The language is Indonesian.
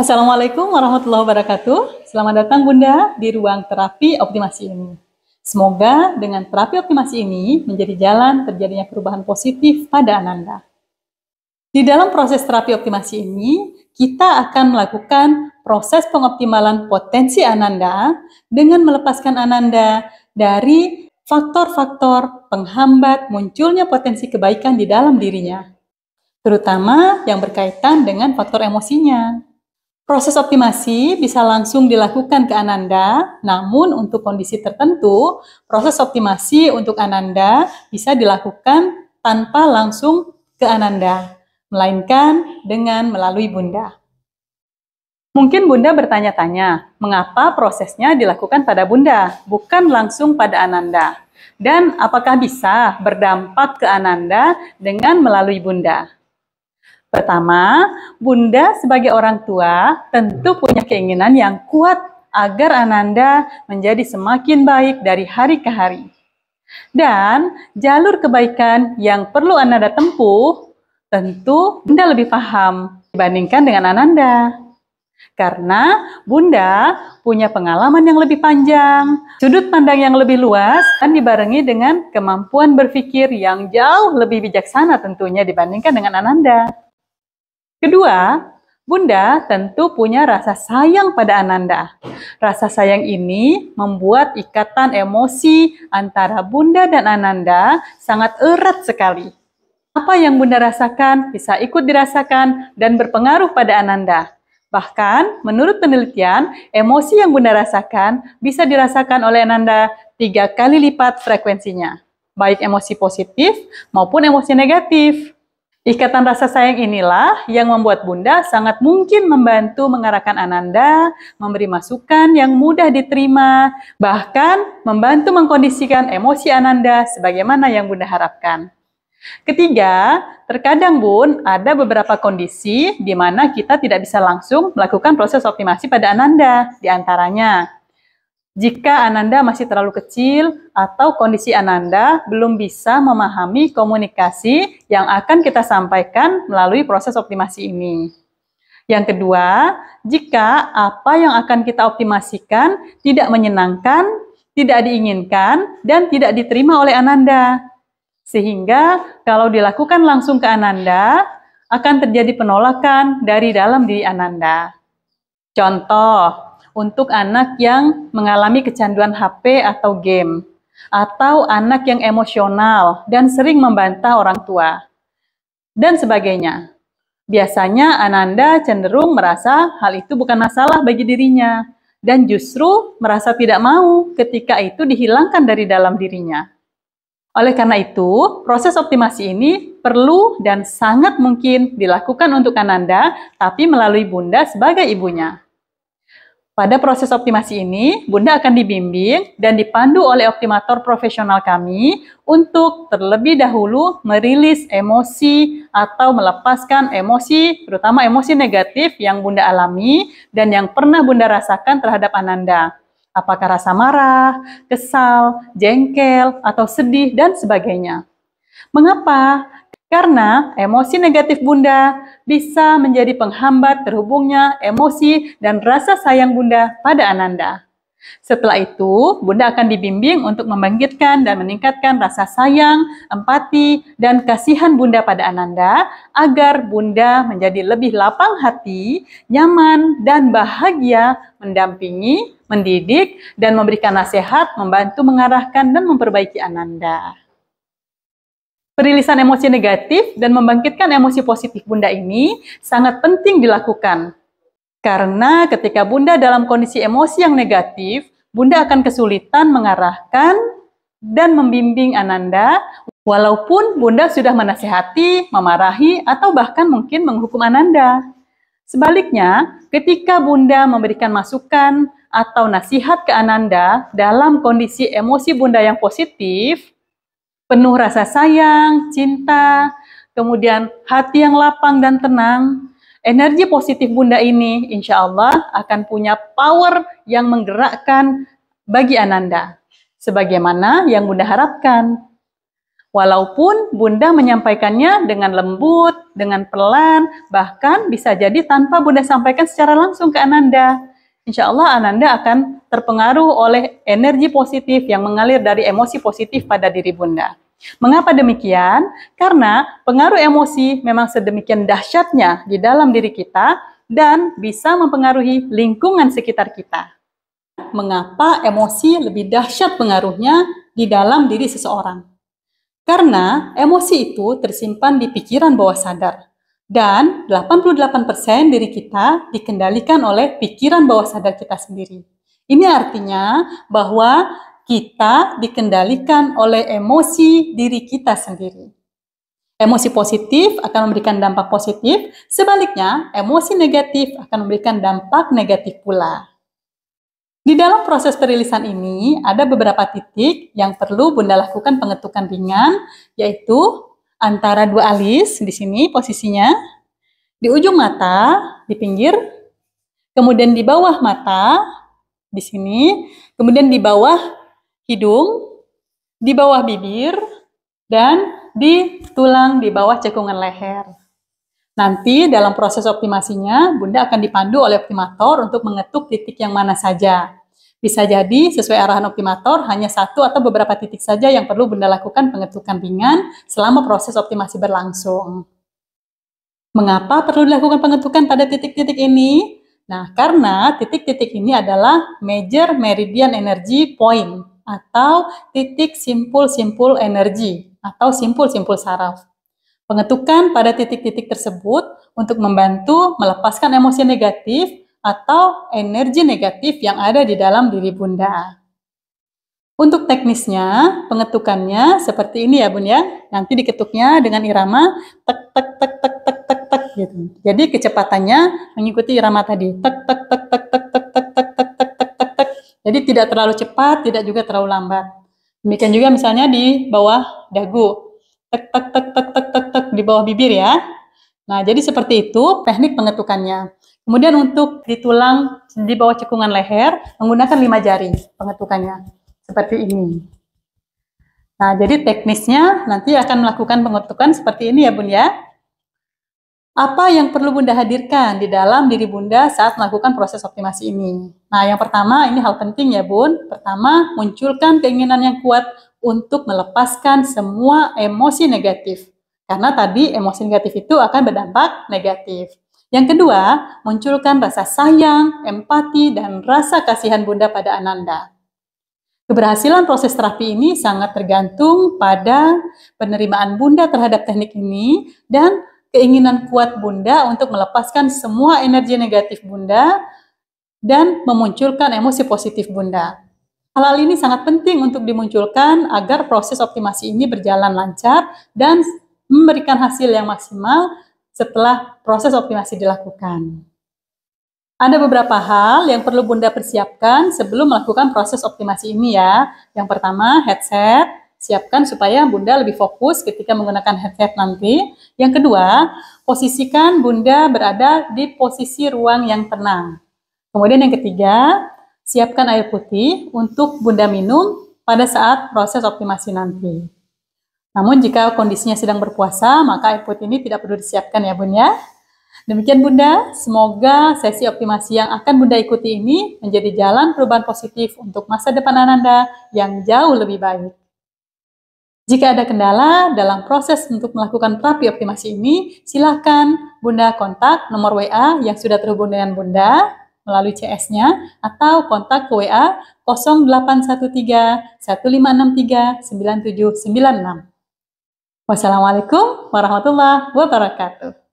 Assalamualaikum warahmatullahi wabarakatuh. Selamat datang Bunda di ruang terapi optimasi ini. Semoga dengan terapi optimasi ini menjadi jalan terjadinya perubahan positif pada Ananda. Di dalam proses terapi optimasi ini, kita akan melakukan proses pengoptimalan potensi Ananda dengan melepaskan Ananda dari faktor-faktor penghambat munculnya potensi kebaikan di dalam dirinya, terutama yang berkaitan dengan faktor emosinya. Proses optimasi bisa langsung dilakukan ke Ananda, namun untuk kondisi tertentu, proses optimasi untuk Ananda bisa dilakukan tanpa langsung ke Ananda, melainkan dengan melalui Bunda. Mungkin Bunda bertanya-tanya, mengapa prosesnya dilakukan pada Bunda, bukan langsung pada Ananda? Dan apakah bisa berdampak ke Ananda dengan melalui Bunda? Pertama, Bunda sebagai orang tua tentu punya keinginan yang kuat agar Ananda menjadi semakin baik dari hari ke hari. Dan jalur kebaikan yang perlu Ananda tempuh, tentu Bunda lebih paham dibandingkan dengan Ananda. Karena Bunda punya pengalaman yang lebih panjang, sudut pandang yang lebih luas, dan dibarengi dengan kemampuan berpikir yang jauh lebih bijaksana tentunya dibandingkan dengan Ananda. Kedua, Bunda tentu punya rasa sayang pada Ananda. Rasa sayang ini membuat ikatan emosi antara Bunda dan Ananda sangat erat sekali. Apa yang Bunda rasakan bisa ikut dirasakan dan berpengaruh pada Ananda. Bahkan, menurut penelitian, emosi yang Bunda rasakan bisa dirasakan oleh Ananda 3 kali lipat frekuensinya, baik emosi positif maupun emosi negatif. Ikatan rasa sayang inilah yang membuat Bunda sangat mungkin membantu mengarahkan Ananda, memberi masukan yang mudah diterima, bahkan membantu mengkondisikan emosi Ananda sebagaimana yang Bunda harapkan. Ketiga, terkadang Bun, ada beberapa kondisi di mana kita tidak bisa langsung melakukan proses optimasi pada Ananda, di antaranya jika Ananda masih terlalu kecil atau kondisi Ananda belum bisa memahami komunikasi yang akan kita sampaikan melalui proses optimasi ini. Yang kedua, jika apa yang akan kita optimasikan tidak menyenangkan, tidak diinginkan, dan tidak diterima oleh Ananda. Sehingga kalau dilakukan langsung ke Ananda, akan terjadi penolakan dari dalam diri Ananda. Contoh, untuk anak yang mengalami kecanduan HP atau game, atau anak yang emosional dan sering membantah orang tua, dan sebagainya. Biasanya Ananda cenderung merasa hal itu bukan masalah bagi dirinya, dan justru merasa tidak mau ketika itu dihilangkan dari dalam dirinya. Oleh karena itu, proses optimasi ini perlu dan sangat mungkin dilakukan untuk Ananda, tapi melalui Bunda sebagai ibunya. Pada proses optimasi ini, Bunda akan dibimbing dan dipandu oleh optimator profesional kami untuk terlebih dahulu merilis emosi atau melepaskan emosi, terutama emosi negatif yang Bunda alami dan yang pernah Bunda rasakan terhadap Ananda. Apakah rasa marah, kesal, jengkel, atau sedih, dan sebagainya. Mengapa? Karena emosi negatif Bunda bisa menjadi penghambat terhubungnya emosi dan rasa sayang Bunda pada Ananda. Setelah itu, Bunda akan dibimbing untuk membangkitkan dan meningkatkan rasa sayang, empati, dan kasihan Bunda pada Ananda agar Bunda menjadi lebih lapang hati, nyaman, dan bahagia mendampingi, mendidik, dan memberikan nasihat, membantu mengarahkan dan memperbaiki Ananda. Perilisan emosi negatif dan membangkitkan emosi positif Bunda ini sangat penting dilakukan. Karena ketika Bunda dalam kondisi emosi yang negatif, Bunda akan kesulitan mengarahkan dan membimbing Ananda, walaupun Bunda sudah menasihati, memarahi, atau bahkan mungkin menghukum Ananda. Sebaliknya, ketika Bunda memberikan masukan atau nasihat ke Ananda dalam kondisi emosi Bunda yang positif, penuh rasa sayang, cinta, kemudian hati yang lapang dan tenang, energi positif Bunda ini insya Allah akan punya power yang menggerakkan bagi Ananda, sebagaimana yang Bunda harapkan. Walaupun Bunda menyampaikannya dengan lembut, dengan pelan, bahkan bisa jadi tanpa Bunda sampaikan secara langsung ke Ananda. Insya Allah Ananda akan terpengaruh oleh energi positif yang mengalir dari emosi positif pada diri Bunda. Mengapa demikian? Karena pengaruh emosi memang sedemikian dahsyatnya di dalam diri kita dan bisa mempengaruhi lingkungan sekitar kita. Mengapa emosi lebih dahsyat pengaruhnya di dalam diri seseorang? Karena emosi itu tersimpan di pikiran bawah sadar. Dan 88% diri kita dikendalikan oleh pikiran bawah sadar kita sendiri. Ini artinya bahwa kita dikendalikan oleh emosi diri kita sendiri. Emosi positif akan memberikan dampak positif, sebaliknya emosi negatif akan memberikan dampak negatif pula. Di dalam proses perilisan ini, ada beberapa titik yang perlu Bunda lakukan pengetukan ringan, yaitu antara dua alis, di sini posisinya, di ujung mata, di pinggir, kemudian di bawah mata, di sini, kemudian di bawah hidung, di bawah bibir, dan di tulang di bawah cekungan leher. Nanti dalam proses optimasinya, Bunda akan dipandu oleh optimator untuk mengetuk titik yang mana saja. Bisa jadi sesuai arahan optimator, hanya satu atau beberapa titik saja yang perlu Bunda lakukan pengetukan ringan selama proses optimasi berlangsung. Mengapa perlu dilakukan pengetukan pada titik-titik ini? Nah, karena titik-titik ini adalah major meridian energy point atau titik simpul-simpul energi atau simpul-simpul saraf. Pengetukan pada titik-titik tersebut untuk membantu melepaskan emosi negatif atau energi negatif yang ada di dalam diri Bunda. Untuk teknisnya, pengetukannya seperti ini ya Bun ya. Nanti diketuknya dengan irama tek tek tek tek tek tek tek gitu. Jadi kecepatannya mengikuti irama tadi. Tek tek tek tek tek tek tek tek tek tek tek tek tek. Jadi tidak terlalu cepat, tidak juga terlalu lambat. Demikian juga misalnya di bawah dagu. Tek tek tek tek tek tek tek di bawah bibir ya. Nah, jadi seperti itu teknik pengetukannya. Kemudian untuk di tulang di bawah cekungan leher menggunakan 5 jari pengetukannya. Seperti ini. Nah, jadi teknisnya nanti akan melakukan pengetukan seperti ini ya Bun ya. Apa yang perlu Bunda hadirkan di dalam diri Bunda saat melakukan proses optimasi ini? Nah, yang pertama, ini hal penting ya Bun. Pertama, munculkan keinginan yang kuat untuk melepaskan semua emosi negatif. Karena tadi emosi negatif itu akan berdampak negatif. Yang kedua, munculkan rasa sayang, empati, dan rasa kasihan Bunda pada Ananda. Keberhasilan proses terapi ini sangat tergantung pada penerimaan Bunda terhadap teknik ini dan keinginan kuat Bunda untuk melepaskan semua energi negatif Bunda dan memunculkan emosi positif Bunda. Hal-hal ini sangat penting untuk dimunculkan agar proses optimasi ini berjalan lancar dan memberikan hasil yang maksimal setelah proses optimasi dilakukan. Ada beberapa hal yang perlu Bunda persiapkan sebelum melakukan proses optimasi ini ya. Yang pertama, headset. Siapkan supaya Bunda lebih fokus ketika menggunakan headset nanti. Yang kedua, posisikan Bunda berada di posisi ruang yang tenang. Kemudian yang ketiga, siapkan air putih untuk Bunda minum pada saat proses optimasi nanti. Namun jika kondisinya sedang berpuasa, maka air putih ini tidak perlu disiapkan ya Bun ya. Demikian Bunda, semoga sesi optimasi yang akan Bunda ikuti ini menjadi jalan perubahan positif untuk masa depan Ananda yang jauh lebih baik. Jika ada kendala dalam proses untuk melakukan terapi optimasi ini, silakan Bunda kontak nomor WA yang sudah terhubung dengan Bunda melalui CS-nya atau kontak ke WA 0813 1563 9796. Wassalamualaikum warahmatullahi wabarakatuh.